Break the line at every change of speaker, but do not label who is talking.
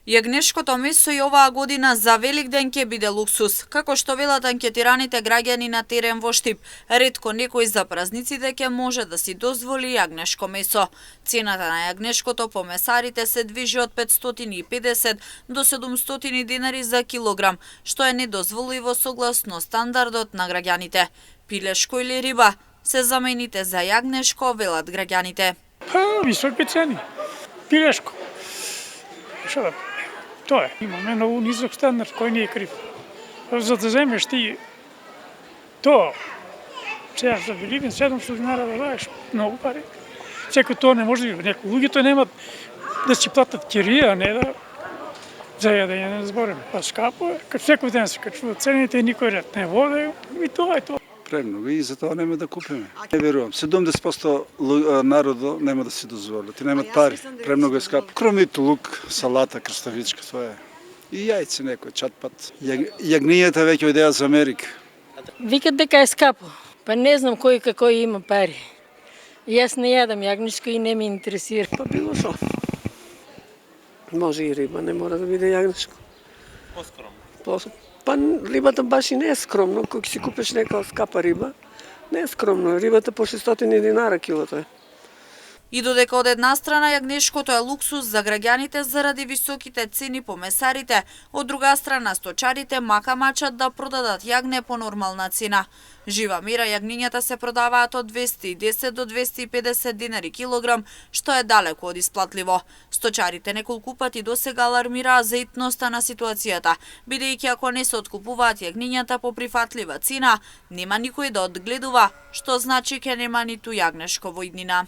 Јагнешкото месо и оваа година за Великден ќе биде луксус. Како што велат анкетираните граѓани на терен во Штип, ретко некој за празниците ќе може да си дозволи јагнешко месо. Цената на јагнешкото по месарите се движи од 550 до 700 денари за килограм, што е недозволиво согласно стандардот на граѓаните. Пилешко или риба се замените за јагнешко, велат граѓаните.
Високи цени. Пилешко. Што да? Тоа е. Имаме многу низок стандард, кој не е крив. За да земеш ти тоа, сега за Великден 700 динара да дадеш, многу пари. Секој тоа не може, некои луѓето немат да си платат кирија, а не да за јадење не збориме. Па скапо е, секој ден се качуваат цените, никој ред не води, и тоа е тоа.
Премногу и затоа нема да купиме. Не верувам, 70% народо нема да си дозволат. Ти немат пари, премногу е скапо. Кромито, лук, салата, крставичка, тоа е. И јајце некој, чатпат. Јагнињата веќе одеа за Америка.
Викат дека е скапо, па не знам кој како има пари. Јас не јадам јагнешко и не ме интересира.
Па било шо. Може и риба, не мора да биде јагнешко. Поскромно. Па рибата баш и не е скромно, кога си купиш нека скапа риба, не е скромно, рибата по 600 динара килото е.
И додека од една страна јагнешкото е луксус за граѓаните заради високите цени по месарите, од друга страна сточарите мачат да продадат јагне по нормална цена. Жива мира јагнињата се продаваат од 210 до 250 динари килограм, што е далеку од исплатливо. Сточарите неколку пати досега алармираа за итноста на ситуацијата, бидејќи ако не се откупуваат јагнињата по прифатлива цена, нема никој да одгледува, што значи ќе нема ниту јагнешко во иднина.